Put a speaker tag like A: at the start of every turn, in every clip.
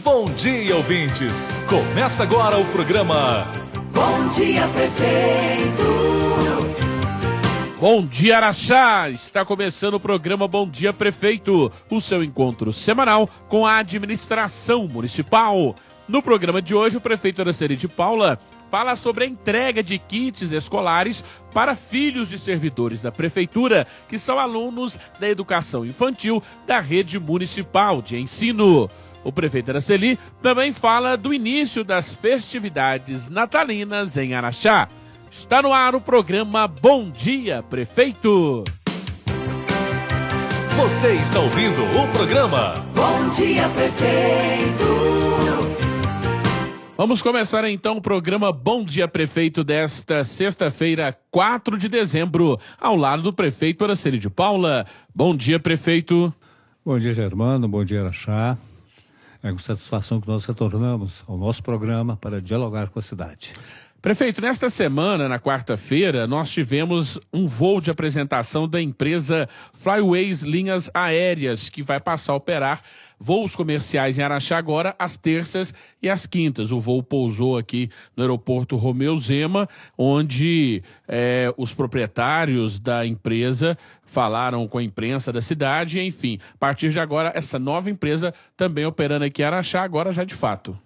A: Bom dia, ouvintes! Começa agora o programa
B: Bom Dia Prefeito.
C: Bom dia, Araxá! Está começando o programa Bom Dia Prefeito, o seu encontro semanal com a administração municipal. No programa de hoje, o prefeito Araceli de Paula fala sobre a entrega de kits escolares para filhos de servidores da prefeitura, que são alunos da educação infantil da rede municipal de ensino. O prefeito Araceli também fala do início das festividades natalinas em Araxá. Está no ar o programa Bom Dia Prefeito.
A: Você está ouvindo o programa
B: Bom Dia Prefeito.
C: Vamos começar então o programa Bom Dia Prefeito desta sexta-feira, 4 de dezembro, ao lado do prefeito Araceli de Paula. Bom dia, prefeito.
D: Bom dia, Germano. Bom dia, Araxá. É com satisfação que nós retornamos ao nosso programa para dialogar com a cidade.
C: Prefeito, nesta semana, na quarta-feira, nós tivemos um voo de apresentação da empresa Flyways Linhas Aéreas, que vai passar a operar voos comerciais em Araxá agora às terças e às quintas. O voo pousou aqui no aeroporto Romeu Zema, onde os proprietários da empresa falaram com a imprensa da cidade. Enfim, a partir de agora, essa nova empresa também operando aqui em Araxá, agora já de fato.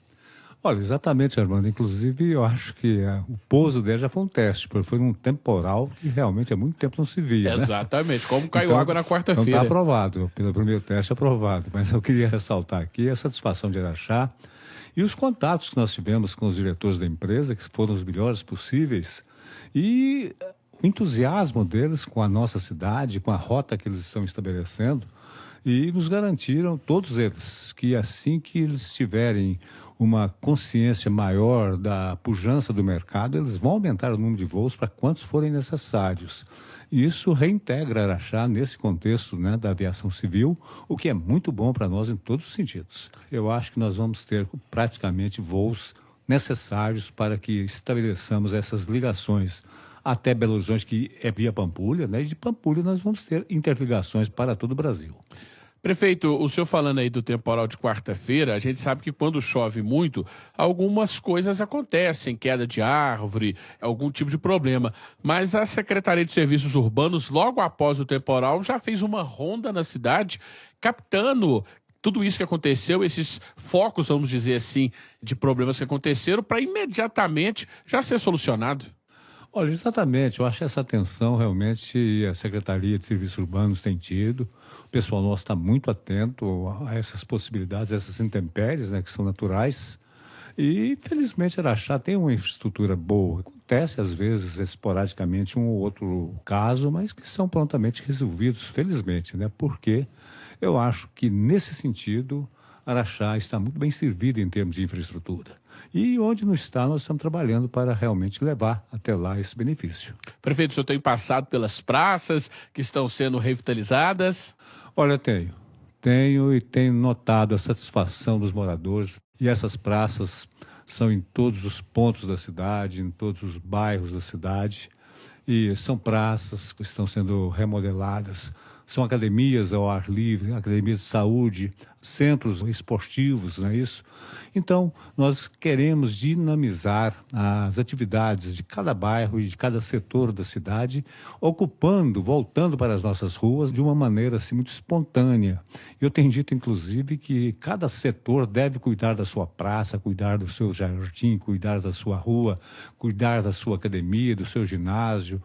D: Olha, exatamente, Armando. Inclusive, eu acho que o pouso dele já foi um teste, porque foi num temporal que realmente há muito tempo não se via, né?
C: Exatamente, como caiu água na quarta-feira.
D: Então está aprovado, pelo primeiro teste aprovado. Mas eu queria ressaltar aqui a satisfação de Araxá e os contatos que nós tivemos com os diretores da empresa, que foram os melhores possíveis, e o entusiasmo deles com a nossa cidade, com a rota que eles estão estabelecendo, e nos garantiram, todos eles, que assim que eles tiverem uma consciência maior da pujança do mercado, eles vão aumentar o número de voos para quantos forem necessários. E isso reintegra Araxá nesse contexto, né, da aviação civil, o que é muito bom para nós em todos os sentidos. Eu acho que nós vamos ter praticamente voos necessários para que estabeleçamos essas ligações até Belo Horizonte, que é via Pampulha, né? E de Pampulha nós vamos ter interligações para todo o Brasil.
C: Prefeito, o senhor falando aí do temporal de quarta-feira, a gente sabe que quando chove muito, algumas coisas acontecem, queda de árvore, algum tipo de problema. Mas a Secretaria de Serviços Urbanos, logo após o temporal, já fez uma ronda na cidade, captando tudo isso que aconteceu, esses focos, vamos dizer assim, de problemas que aconteceram, para imediatamente já ser solucionado.
D: Olha, exatamente, eu acho que essa atenção realmente a Secretaria de Serviços Urbanos tem tido, o pessoal nosso está muito atento a essas possibilidades, essas intempéries, né, que são naturais, e felizmente Araxá tem uma infraestrutura boa. Acontece às vezes esporadicamente um ou outro caso, mas que são prontamente resolvidos, felizmente, né, porque eu acho que nesse sentido Araxá está muito bem servido em termos de infraestrutura. E onde não está, nós estamos trabalhando para realmente levar até lá esse benefício.
C: Prefeito, o senhor tem passado pelas praças que estão sendo revitalizadas?
D: Olha, tenho e tenho notado a satisfação dos moradores. E essas praças são em todos os pontos da cidade, em todos os bairros da cidade. E são praças que estão sendo remodeladas. São academias ao ar livre, academias de saúde, centros esportivos, não é isso? Então, nós queremos dinamizar as atividades de cada bairro e de cada setor da cidade, voltando para as nossas ruas de uma maneira assim, muito espontânea. Eu tenho dito, inclusive, que cada setor deve cuidar da sua praça, cuidar do seu jardim, cuidar da sua rua, cuidar da sua academia, do seu ginásio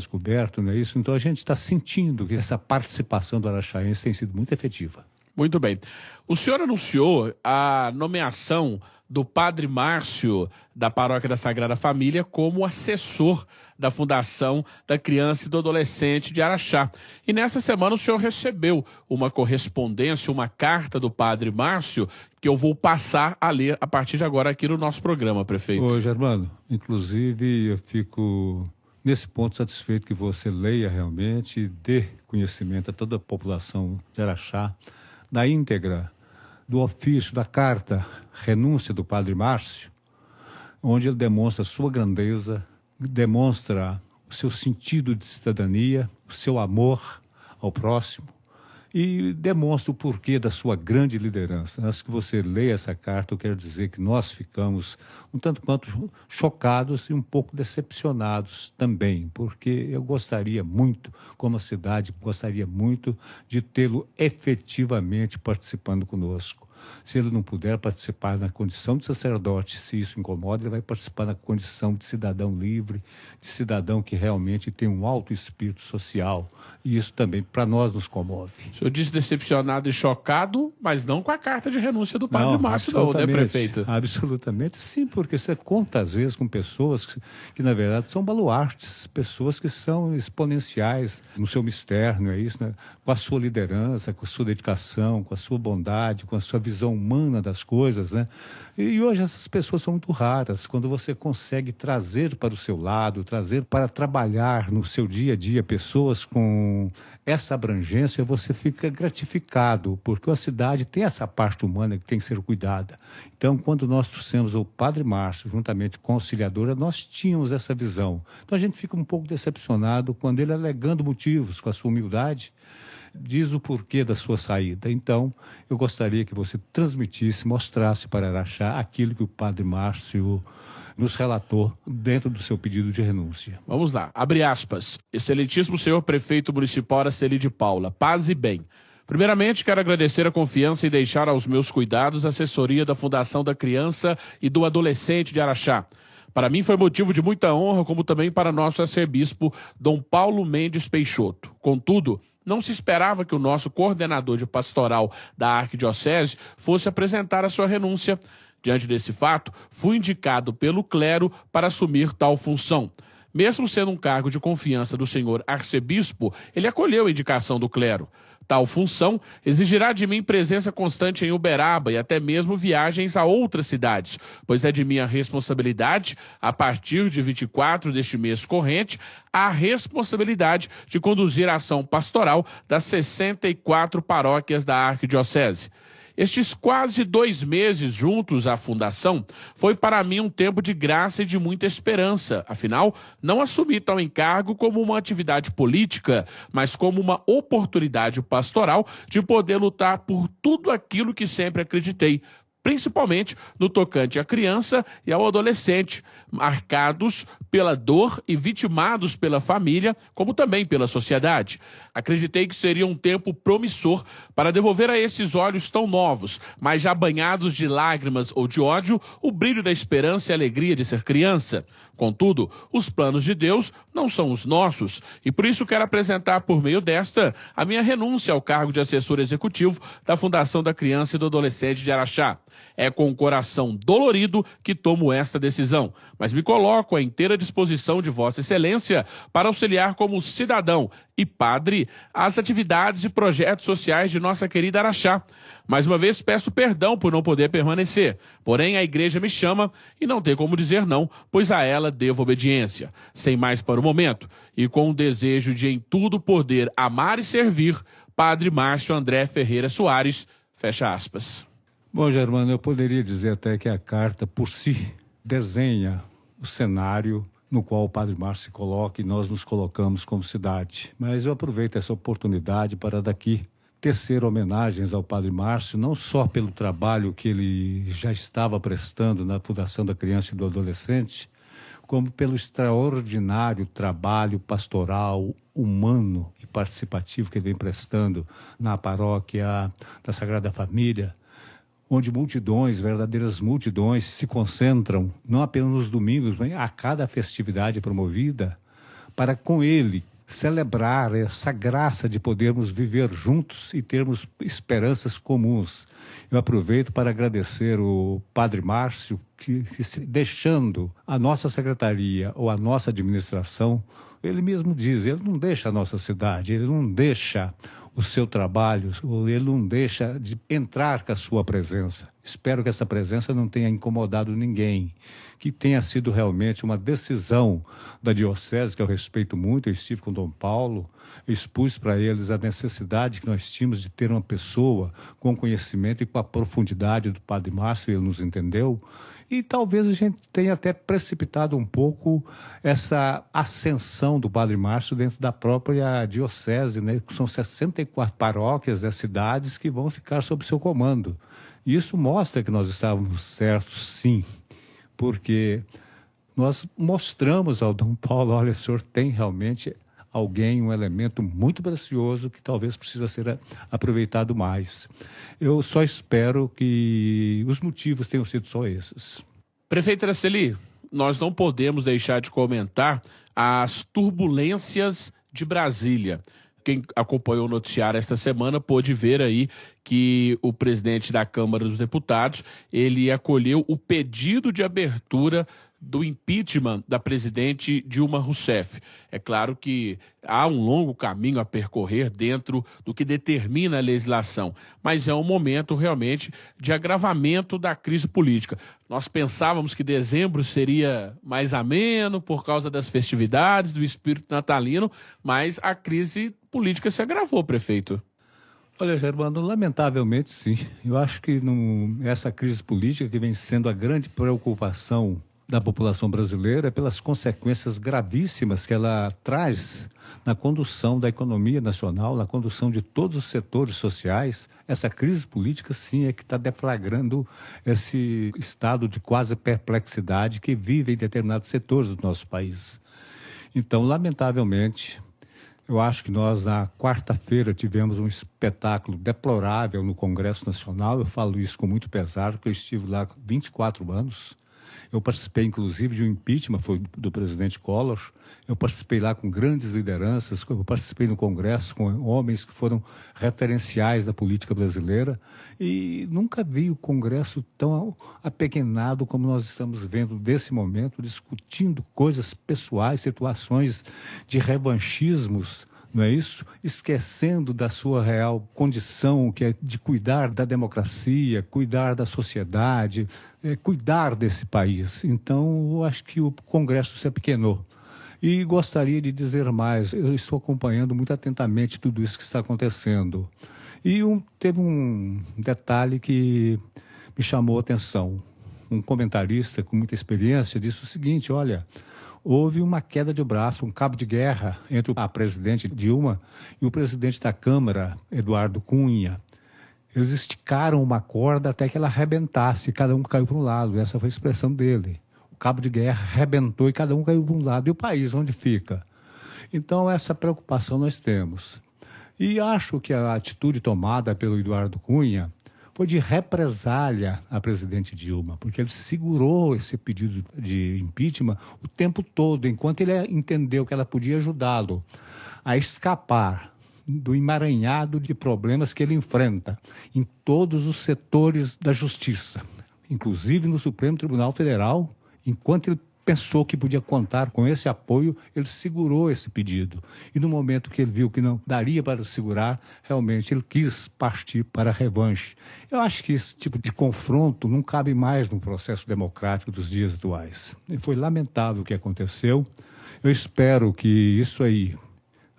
D: coberto, não é isso? Então, a gente está sentindo que essa participação do araxaense tem sido muito efetiva.
C: Muito bem. O senhor anunciou a nomeação do Padre Márcio, da Paróquia da Sagrada Família, como assessor da Fundação da Criança e do Adolescente de Araxá. E nessa semana o senhor recebeu uma correspondência, uma carta do Padre Márcio, que eu vou passar a ler a partir de agora aqui no nosso programa, prefeito.
D: Ô, Germano, inclusive eu fico nesse ponto satisfeito que você leia realmente e dê conhecimento a toda a população de Araxá da íntegra do ofício, da carta, renúncia do Padre Márcio, onde ele demonstra sua grandeza, demonstra o seu sentido de cidadania, o seu amor ao próximo e demonstra o porquê da sua grande liderança. Antes que você leia essa carta, eu quero dizer que nós ficamos um tanto quanto chocados e um pouco decepcionados também, porque eu gostaria muito, como a cidade, gostaria muito de tê-lo efetivamente participando conosco. Se ele não puder participar na condição de sacerdote, se isso incomoda, ele vai participar na condição de cidadão livre, de cidadão que realmente tem um alto espírito social. E isso também, para nós, nos comove.
C: O senhor disse decepcionado e chocado, mas não com a carta de renúncia do padre Márcio, não, né, prefeito?
D: Absolutamente sim, porque você conta, às vezes, com pessoas que na verdade, são baluartes, pessoas que são exponenciais no seu mistério, não é isso, né? Com a sua liderança, com a sua dedicação, com a sua bondade, com a sua visão humana das coisas, né? E hoje essas pessoas são muito raras. Quando você consegue trazer para o seu lado, trazer para trabalhar no seu dia a dia pessoas com essa abrangência, você fica gratificado, porque a cidade tem essa parte humana que tem que ser cuidada. Então, quando nós trouxemos o padre Márcio, juntamente com a auxiliadora, nós tínhamos essa visão. Então, a gente fica um pouco decepcionado quando ele, alegando motivos, com a sua humildade, diz o porquê da sua saída. Então, eu gostaria que você transmitisse, mostrasse para Araxá aquilo que o padre Márcio nos relatou dentro do seu pedido de renúncia.
C: Vamos lá, abre aspas. Excelentíssimo senhor prefeito municipal Araceli de Paula, paz e bem. Primeiramente, quero agradecer a confiança e deixar aos meus cuidados a assessoria da Fundação da Criança e do Adolescente de Araxá. Para mim foi motivo de muita honra, como também para nosso arcebispo, Dom Paulo Mendes Peixoto. Contudo, não se esperava que o nosso coordenador de pastoral da Arquidiocese fosse apresentar a sua renúncia. Diante desse fato, fui indicado pelo clero para assumir tal função. Mesmo sendo um cargo de confiança do senhor arcebispo, ele acolheu a indicação do clero. Tal função exigirá de mim presença constante em Uberaba e até mesmo viagens a outras cidades, pois é de minha responsabilidade, a partir de 24 deste mês corrente, a responsabilidade de conduzir a ação pastoral das 64 paróquias da Arquidiocese. Estes quase 2 meses juntos à fundação foi para mim um tempo de graça e de muita esperança. Afinal, não assumi tal encargo como uma atividade política, mas como uma oportunidade pastoral de poder lutar por tudo aquilo que sempre acreditei, principalmente no tocante à criança e ao adolescente, marcados pela dor e vitimados pela família, como também pela sociedade. Acreditei que seria um tempo promissor para devolver a esses olhos tão novos, mas já banhados de lágrimas ou de ódio, o brilho da esperança e a alegria de ser criança. Contudo, os planos de Deus não são os nossos, e por isso quero apresentar por meio desta a minha renúncia ao cargo de assessor executivo da Fundação da Criança e do Adolescente de Araxá. É com o coração dolorido que tomo esta decisão, mas me coloco à inteira disposição de Vossa Excelência para auxiliar como cidadão e padre as atividades e projetos sociais de nossa querida Araxá. Mais uma vez peço perdão por não poder permanecer, porém a igreja me chama e não tem como dizer não, pois a ela devo obediência. Sem mais para o momento, e com o desejo de em tudo poder amar e servir, Padre Márcio André Ferreira Soares, fecha aspas.
D: Bom, Germano, eu poderia dizer até que a carta por si desenha o cenário no qual o Padre Márcio se coloca e nós nos colocamos como cidade. Mas eu aproveito essa oportunidade para daqui tecer homenagens ao Padre Márcio, não só pelo trabalho que ele já estava prestando na Fundação da Criança e do Adolescente, como pelo extraordinário trabalho pastoral, humano e participativo que ele vem prestando na paróquia da Sagrada Família, onde multidões, verdadeiras multidões, se concentram, não apenas nos domingos, mas a cada festividade promovida, para com ele celebrar essa graça de podermos viver juntos e termos esperanças comuns. Eu aproveito para agradecer o Padre Márcio, que deixando a nossa secretaria ou a nossa administração, ele mesmo diz, ele não deixa a nossa cidade, ele não deixa o seu trabalho, ele não deixa de entrar com a sua presença. Espero que essa presença não tenha incomodado ninguém, que tenha sido realmente uma decisão da Diocese, que eu respeito muito. Eu estive com Dom Paulo, expus para eles a necessidade que nós tínhamos de ter uma pessoa com conhecimento e com a profundidade do Padre Márcio, ele nos entendeu. E talvez a gente tenha até precipitado um pouco essa ascensão do Padre Márcio dentro da própria Diocese, né? São 64 44 paróquias das cidades que vão ficar sob seu comando. Isso mostra que nós estávamos certos, sim, porque nós mostramos ao Dom Paulo, olha, o senhor tem realmente alguém, um elemento muito precioso que talvez precisa ser aproveitado mais. Eu só espero que os motivos tenham sido só esses.
C: Prefeito Araceli, nós não podemos deixar de comentar as turbulências de Brasília. Quem acompanhou o noticiário esta semana pôde ver aí que o presidente da Câmara dos Deputados, ele acolheu o pedido de abertura do impeachment da presidente Dilma Rousseff. É claro que há um longo caminho a percorrer dentro do que determina a legislação, mas é um momento realmente de agravamento da crise política. Nós pensávamos que dezembro seria mais ameno por causa das festividades, do espírito natalino, mas a crise política se agravou, prefeito.
D: Olha, Germano, lamentavelmente sim. Eu acho que essa crise política que vem sendo a grande preocupação da população brasileira pelas consequências gravíssimas que ela traz na condução da economia nacional, na condução de todos os setores sociais. Essa crise política, sim, é que está deflagrando esse estado de quase perplexidade que vive em determinados setores do nosso país. Então, lamentavelmente, eu acho que nós, na quarta-feira, tivemos um espetáculo deplorável no Congresso Nacional. Eu falo isso com muito pesar, porque eu estive lá 24 anos. Eu participei, inclusive, de um impeachment, foi do presidente Collor. Eu participei lá com grandes lideranças, eu participei no Congresso com homens que foram referenciais da política brasileira. E nunca vi o Congresso tão apequenado como nós estamos vendo nesse momento, discutindo coisas pessoais, situações de revanchismos, não é isso? Esquecendo da sua real condição, que é de cuidar da democracia, cuidar da sociedade, cuidar desse país. Então, eu acho que o Congresso se apequenou. E gostaria de dizer mais, eu estou acompanhando muito atentamente tudo isso que está acontecendo. E teve um detalhe que me chamou a atenção. Um comentarista com muita experiência disse o seguinte, olha, houve uma queda de braço, um cabo de guerra entre a presidente Dilma e o presidente da Câmara, Eduardo Cunha. Eles esticaram uma corda até que ela arrebentasse, e cada um caiu para um lado. Essa foi a expressão dele. O cabo de guerra arrebentou e cada um caiu para um lado. E o país, onde fica? Então, essa preocupação nós temos. E acho que a atitude tomada pelo Eduardo Cunha foi de represália à presidente Dilma, porque ele segurou esse pedido de impeachment o tempo todo, enquanto ele entendeu que ela podia ajudá-lo a escapar do emaranhado de problemas que ele enfrenta em todos os setores da justiça, inclusive no Supremo Tribunal Federal. Enquanto ele pensou que podia contar com esse apoio, ele segurou esse pedido. E no momento que ele viu que não daria para segurar, realmente ele quis partir para a revanche. Eu acho que esse tipo de confronto não cabe mais no processo democrático dos dias atuais. E foi lamentável o que aconteceu. Eu espero que isso aí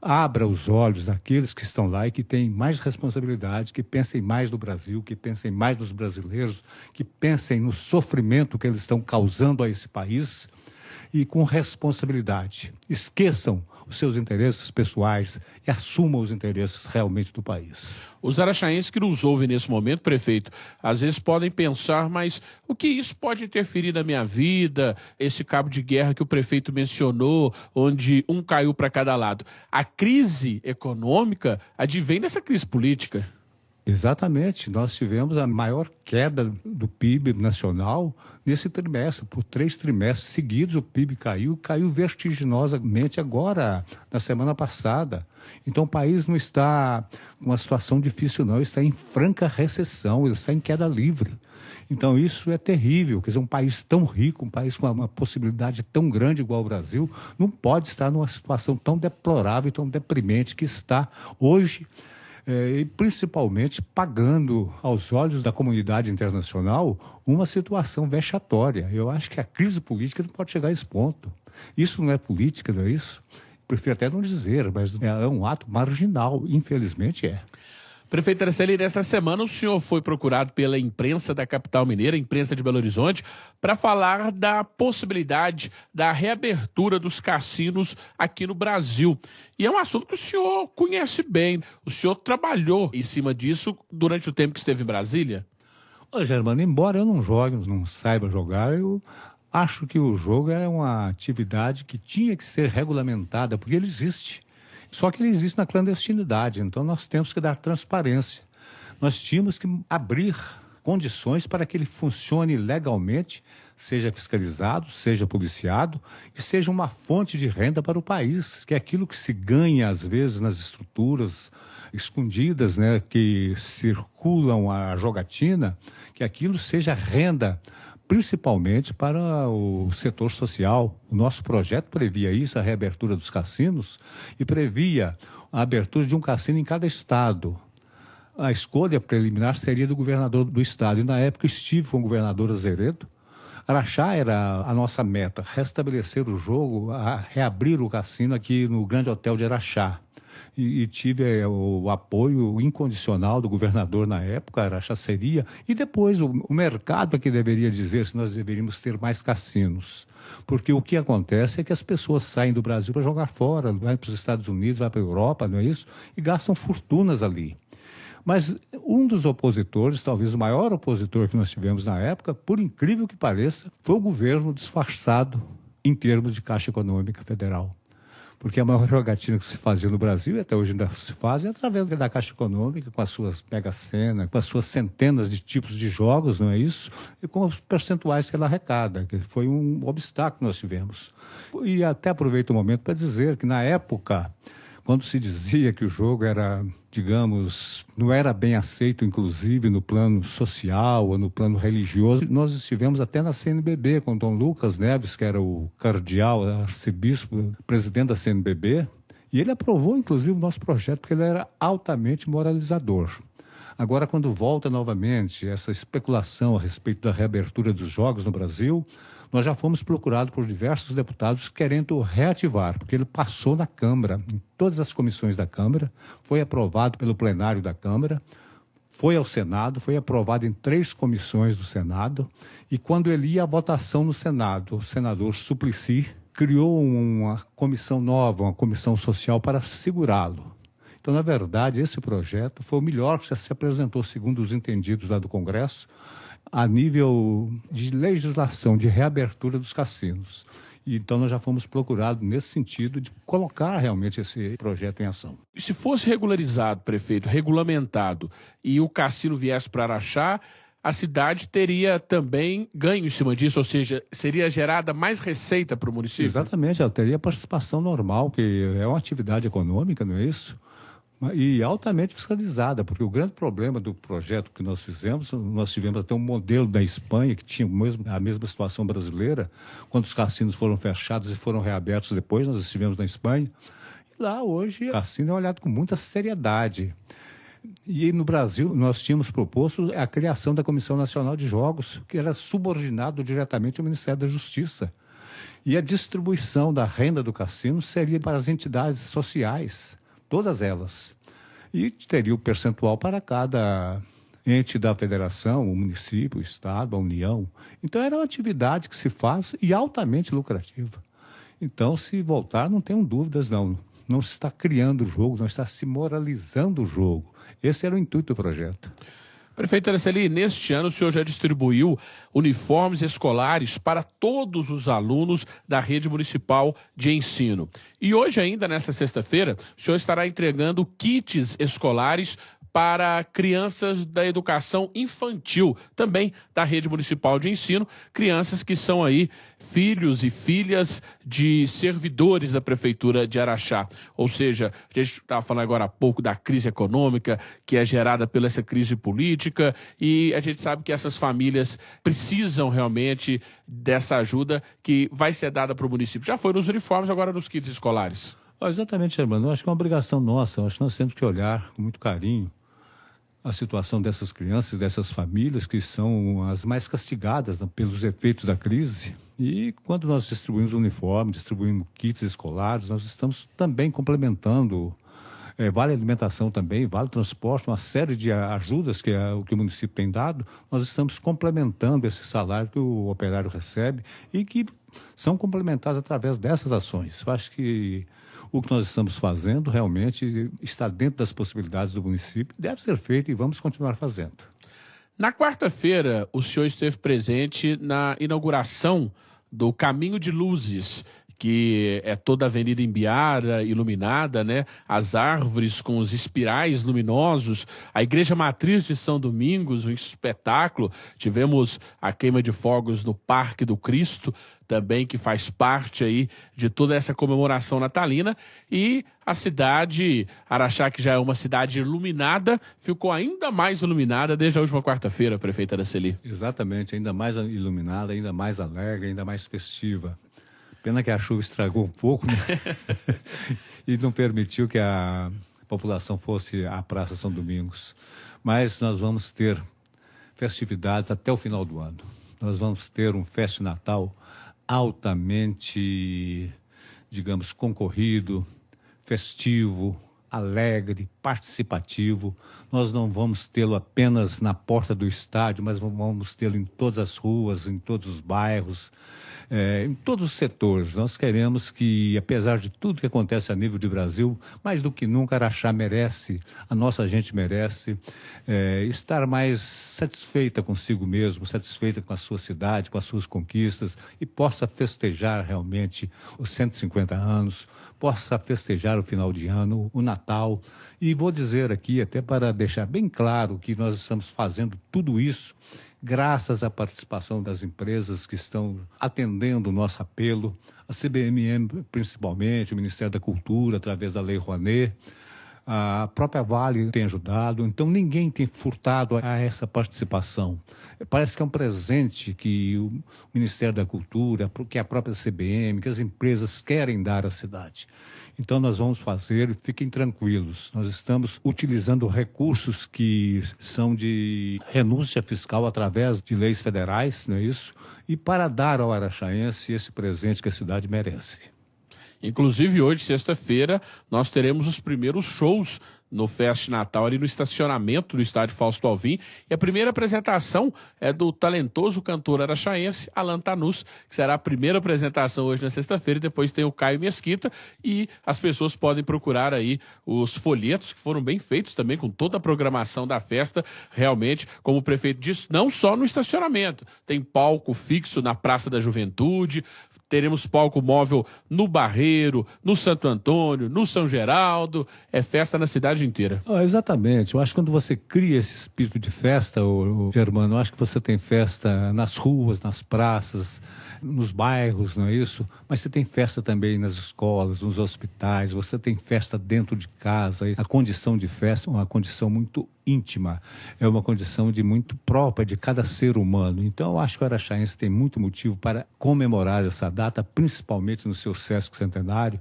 D: abra os olhos daqueles que estão lá e que têm mais responsabilidade, que pensem mais no Brasil, que pensem mais nos brasileiros, que pensem no sofrimento que eles estão causando a esse país e com responsabilidade. Esqueçam os seus interesses pessoais e assumam os interesses realmente do país.
C: Os araxaenses que nos ouvem nesse momento, prefeito, às vezes podem pensar, mas o que isso pode interferir na minha vida? Esse cabo de guerra que o prefeito mencionou, onde um caiu para cada lado. A crise econômica advém dessa crise política.
D: Exatamente, nós tivemos a maior queda do PIB nacional nesse trimestre. Por 3 trimestres seguidos o PIB caiu vertiginosamente agora, na semana passada. Então o país não está numa situação difícil não, ele está em franca recessão, ele está em queda livre. Então isso é terrível, quer dizer, um país tão rico, um país com uma possibilidade tão grande igual o Brasil, não pode estar numa situação tão deplorável e tão deprimente que está hoje, e principalmente pagando aos olhos da comunidade internacional uma situação vexatória. Eu acho que a crise política não pode chegar a esse ponto. Isso não é política, não é isso? Prefiro até não dizer, mas é um ato marginal, infelizmente é.
C: Prefeito Araceli, nesta semana o senhor foi procurado pela imprensa da capital mineira, imprensa de Belo Horizonte, para falar da possibilidade da reabertura dos cassinos aqui no Brasil. E é um assunto que o senhor conhece bem. O senhor trabalhou em cima disso durante o tempo que esteve em Brasília?
D: Ô, Germano, embora eu não jogue, não saiba jogar, eu acho que o jogo é uma atividade que tinha que ser regulamentada, porque ele existe. Só que ele existe na clandestinidade, então nós temos que dar transparência. Nós tínhamos que abrir condições para que ele funcione legalmente, seja fiscalizado, seja policiado e seja uma fonte de renda para o país, que é aquilo que se ganha às vezes nas estruturas escondidas, né, que circulam a jogatina, que aquilo seja renda principalmente para o setor social. O nosso projeto previa isso, a reabertura dos cassinos, e previa a abertura de um cassino em cada estado. A escolha preliminar seria do governador do estado, e na época estive com o governador Azeredo. Araxá era a nossa meta, restabelecer o jogo, reabrir o cassino aqui no Grande Hotel de Araxá. E tive o apoio incondicional do governador na época, Araxá seria, e depois o mercado é que deveria dizer se nós deveríamos ter mais cassinos. Porque o que acontece é que as pessoas saem do Brasil para jogar fora, vai para os Estados Unidos, vai para a Europa, não é isso? E gastam fortunas ali. Mas um dos opositores, talvez o maior opositor que nós tivemos na época, por incrível que pareça, foi o governo disfarçado em termos de Caixa Econômica Federal. Porque a maior jogatina que se fazia no Brasil, e até hoje ainda se faz, é através da Caixa Econômica, com as suas mega-sena, com as suas centenas de tipos de jogos, não é isso? E com os percentuais que ela arrecada, que foi um obstáculo que nós tivemos. E até aproveito o momento para dizer que na época, quando se dizia que o jogo era, digamos, não era bem aceito, inclusive no plano social ou no plano religioso, nós estivemos até na CNBB com o Dom Lucas Neves, que era o cardeal, arcebispo, presidente da CNBB, e ele aprovou, inclusive, o nosso projeto, porque ele era altamente moralizador. Agora, quando volta novamente essa especulação a respeito da reabertura dos jogos no Brasil, nós já fomos procurados por diversos deputados querendo reativar, porque ele passou na Câmara, em todas as comissões da Câmara, foi aprovado pelo plenário da Câmara, foi ao Senado, foi aprovado em 3 comissões do Senado, e quando ele ia à votação no Senado, o senador Suplicy criou uma comissão nova, uma comissão social para segurá-lo. Então, na verdade, esse projeto foi o melhor que já se apresentou, segundo os entendidos lá do Congresso, a nível de legislação, de reabertura dos cassinos. E então nós já fomos procurados nesse sentido de colocar realmente esse projeto em ação.
C: E se fosse regularizado, prefeito, regulamentado, e o cassino viesse para Araxá, a cidade teria também ganho em cima disso, ou seja, seria gerada mais receita para o município?
D: Exatamente, ela teria participação normal, que é uma atividade econômica, não é isso? E altamente fiscalizada, porque o grande problema do projeto que nós fizemos, nós tivemos até um modelo da Espanha, que tinha a mesma situação brasileira, quando os cassinos foram fechados e foram reabertos depois, nós estivemos na Espanha, e lá hoje o cassino é olhado com muita seriedade. E no Brasil nós tínhamos proposto a criação da Comissão Nacional de Jogos, que era subordinado diretamente ao Ministério da Justiça. E a distribuição da renda do cassino seria para as entidades sociais, todas elas. E teria o percentual para cada ente da federação, o município, o estado, a União. Então era uma atividade que se faz e altamente lucrativa. Então, se voltar, não tenham dúvidas, não. Não se está criando o jogo, não está se moralizando o jogo. Esse era o intuito do projeto.
C: Prefeito Araceli, neste ano o senhor já distribuiu uniformes escolares para todos os alunos da rede municipal de ensino. E hoje ainda, nesta sexta-feira, o senhor estará entregando kits escolares para crianças da educação infantil, também da rede municipal de ensino, crianças que são aí filhos e filhas de servidores da prefeitura de Araxá. Ou seja, a gente estava falando agora há pouco da crise econômica que é gerada pela essa crise política e a gente sabe que essas famílias precisam realmente dessa ajuda que vai ser dada para o município. Já foi nos uniformes, agora nos kits escolares.
D: Exatamente, Germano. Eu acho que é uma obrigação nossa. Eu acho que nós temos que olhar com muito carinho a situação dessas crianças, dessas famílias que são as mais castigadas, né, pelos efeitos da crise. E quando nós distribuímos uniformes, distribuímos kits escolares, nós estamos também complementando vale alimentação também, vale transporte, uma série de ajudas que o município tem dado, nós estamos complementando esse salário que o operário recebe e que são complementados através dessas ações. Eu acho que o que nós estamos fazendo realmente está dentro das possibilidades do município, deve ser feito e vamos continuar fazendo.
C: Na quarta-feira, o senhor esteve presente na inauguração do Caminho de Luzes, que é toda a Avenida Imbiara iluminada, né? As árvores com os espirais luminosos, a Igreja Matriz de São Domingos, um espetáculo. Tivemos a queima de fogos no Parque do Cristo, também que faz parte aí de toda essa comemoração natalina. E a cidade, Araxá, que já é uma cidade iluminada, ficou ainda mais iluminada desde a última quarta-feira, prefeita Araceli.
D: Exatamente, ainda mais iluminada, ainda mais alegre, ainda mais festiva. Pena que a chuva estragou um pouco, né? E não permitiu que a população fosse à Praça São Domingos. Mas nós vamos ter festividades até o final do ano. Nós vamos ter um Festa de Natal altamente, digamos, concorrido, festivo, alegre, participativo. Nós não vamos tê-lo apenas na porta do estádio, mas vamos tê-lo em todas as ruas, em todos os bairros, em todos os setores. Nós queremos que, apesar de tudo que acontece a nível de Brasil, mais do que nunca, Araxá merece, a nossa gente merece estar mais satisfeita consigo mesmo, satisfeita com a sua cidade, com as suas conquistas e possa festejar realmente os 150 anos, possa festejar o final de ano, o Natal. E vou dizer aqui, até para deixar bem claro que nós estamos fazendo tudo isso graças à participação das empresas que estão atendendo o nosso apelo, a CBMM principalmente, o Ministério da Cultura, através da Lei Rouanet, a própria Vale tem ajudado, então ninguém tem furtado a essa participação. Parece que é um presente que o Ministério da Cultura, que a própria CBM, que as empresas querem dar à cidade. Então nós vamos fazer, fiquem tranquilos, nós estamos utilizando recursos que são de renúncia fiscal através de leis federais, não é isso? E para dar ao araxaense esse presente que a cidade merece.
C: Inclusive hoje, sexta-feira, nós teremos os primeiros shows no Festa de Natal, ali no estacionamento do estádio Fausto Alvim. E a primeira apresentação é do talentoso cantor araxaense, Alan Tanus, que será a primeira apresentação hoje na sexta-feira, e depois tem o Caio Mesquita, e as pessoas podem procurar aí os folhetos, que foram bem feitos também, com toda a programação da festa, realmente, como o prefeito disse, não só no estacionamento, tem palco fixo na Praça da Juventude, teremos palco móvel no Barreiro, no Santo Antônio, no São Geraldo, é festa na cidade inteira.
D: Exatamente, eu acho que quando você cria esse espírito de festa, Germano, eu acho que você tem festa nas ruas, nas praças, nos bairros, não é isso? Mas você tem festa também nas escolas, nos hospitais, você tem festa dentro de casa. A condição de festa é uma condição muito íntima, é uma condição muito própria de cada ser humano. Então eu acho que o araxaense tem muito motivo para comemorar essa data, principalmente no seu Sesc Centenário.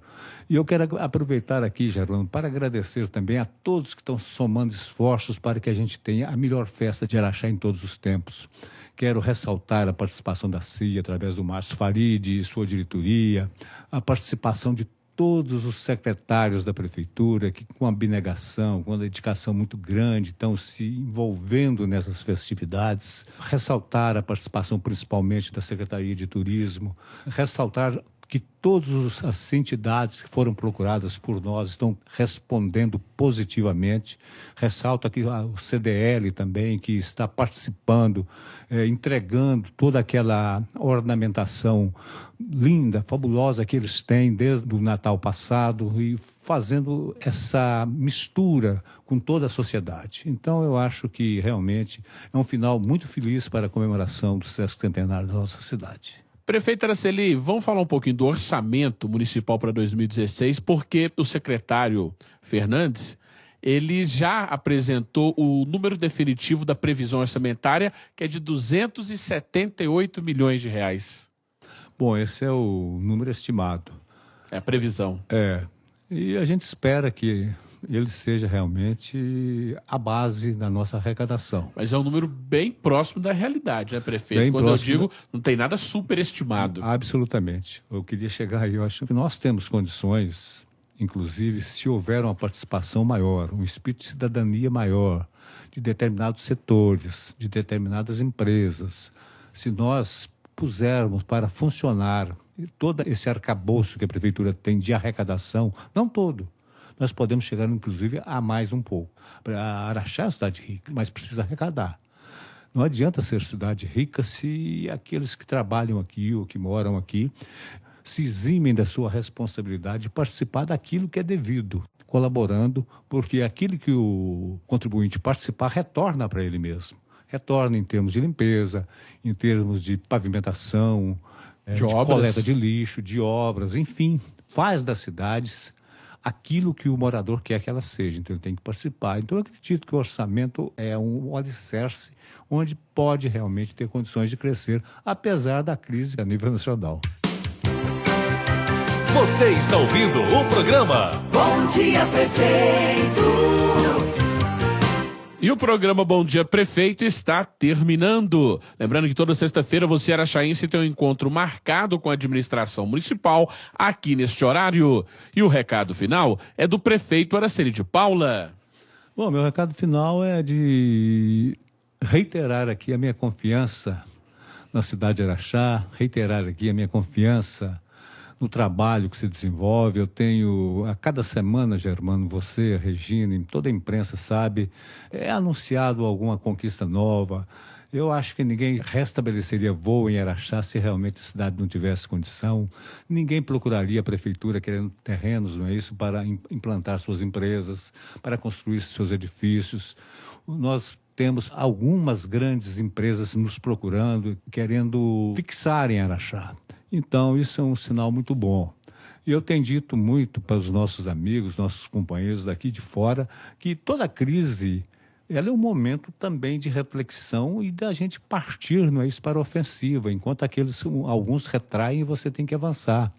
D: E eu quero aproveitar aqui, Germano, para agradecer também a todos que estão somando esforços para que a gente tenha a melhor festa de Araxá em todos os tempos. Quero ressaltar a participação da CIA através do Márcio Farid e sua diretoria, a participação de todos os secretários da prefeitura que com abnegação, com uma dedicação muito grande, estão se envolvendo nessas festividades. Ressaltar a participação principalmente da Secretaria de Turismo, ressaltar que todas as entidades que foram procuradas por nós estão respondendo positivamente. Ressalto aqui o CDL também, que está participando, entregando toda aquela ornamentação linda, fabulosa que eles têm desde o Natal passado e fazendo essa mistura com toda a sociedade. Então eu acho que realmente é um final muito feliz para a comemoração do Sesc Centenário da nossa cidade.
C: Prefeita Araceli, vamos falar um pouquinho do orçamento municipal para 2016, porque o secretário Fernandes, ele já apresentou o número definitivo da previsão orçamentária, que é de 278 milhões de reais.
D: Bom, esse é o número estimado.
C: É a previsão.
D: E a gente espera que ele seja realmente a base da nossa arrecadação.
C: Mas é um número bem próximo da realidade, né, prefeito?
D: Bem
C: Quando
D: próximo,
C: eu digo, não tem nada superestimado.
D: Absolutamente. Eu queria chegar aí, eu acho que nós temos condições inclusive, se houver uma participação maior, um espírito de cidadania maior, de determinados setores, de determinadas empresas, se nós pusermos para funcionar todo esse arcabouço que a Prefeitura tem de arrecadação, não todo, nós podemos chegar, inclusive, a mais um pouco. Araxá é uma cidade rica, mas precisa arrecadar. Não adianta ser cidade rica se aqueles que trabalham aqui ou que moram aqui se eximem da sua responsabilidade de participar daquilo que é devido, colaborando, porque aquilo que o contribuinte participar retorna para ele mesmo. Retorna em termos de limpeza, em termos de pavimentação, de coleta de lixo, de obras, enfim, faz das cidades aquilo que o morador quer que ela seja, então ele tem que participar. Então eu acredito que o orçamento é um alicerce onde pode realmente ter condições de crescer, apesar da crise a nível nacional.
A: Você está ouvindo o programa
B: Bom Dia Prefeito.
C: E o programa Bom Dia Prefeito está terminando. Lembrando que toda sexta-feira você, araxaense, tem um encontro marcado com a administração municipal aqui neste horário. E o recado final é do prefeito Araceli de Paula.
D: Bom, meu recado final é de reiterar aqui a minha confiança na cidade de Araxá, reiterar aqui a minha confiança no trabalho que se desenvolve. Eu tenho, a cada semana, Germano, você, a Regina, toda a imprensa sabe, é anunciado alguma conquista nova. Eu acho que ninguém restabeleceria voo em Araxá se realmente a cidade não tivesse condição. Ninguém procuraria a prefeitura querendo terrenos, não é isso, para implantar suas empresas, para construir seus edifícios. Nós temos algumas grandes empresas nos procurando, querendo fixar em Araxá. Então, isso é um sinal muito bom. E eu tenho dito muito para os nossos amigos, nossos companheiros daqui de fora, que toda crise, ela é um momento também de reflexão e da gente partir, não é isso, para a ofensiva. Enquanto alguns retraem, você tem que avançar.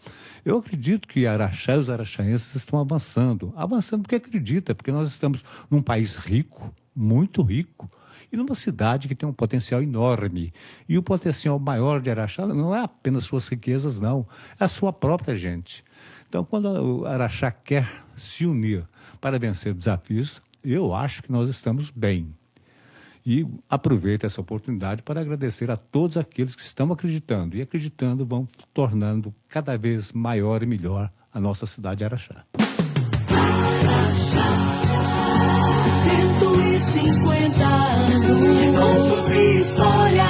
D: Eu acredito que Araxá e os araxaenses estão avançando. Avançando porque acredita, porque nós estamos num país rico, muito rico, e numa cidade que tem um potencial enorme. E o potencial maior de Araxá não é apenas suas riquezas, não. É a sua própria gente. Então, quando o Araxá quer se unir para vencer desafios, eu acho que nós estamos bem. E aproveito essa oportunidade para agradecer a todos aqueles que estão acreditando. E acreditando vão tornando cada vez maior e melhor a nossa cidade de Araxá.
B: 150 anos de contos e histórias,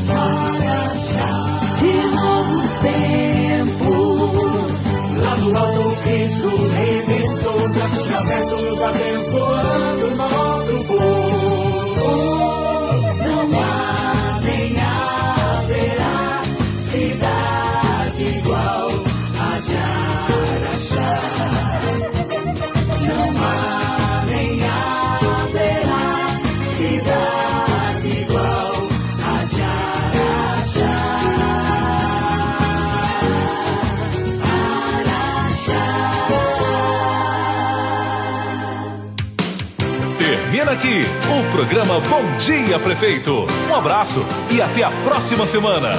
B: Araxá, de novos tempos. Lá no alto Cristo Redentor, braços abertos abençoando nosso povo. Não há nem haverá cidade igual a de Araxá. Não há nem haverá cidade igual a de Araxá.
A: Termina aqui o programa Bom Dia Prefeito. Um abraço e até a próxima semana.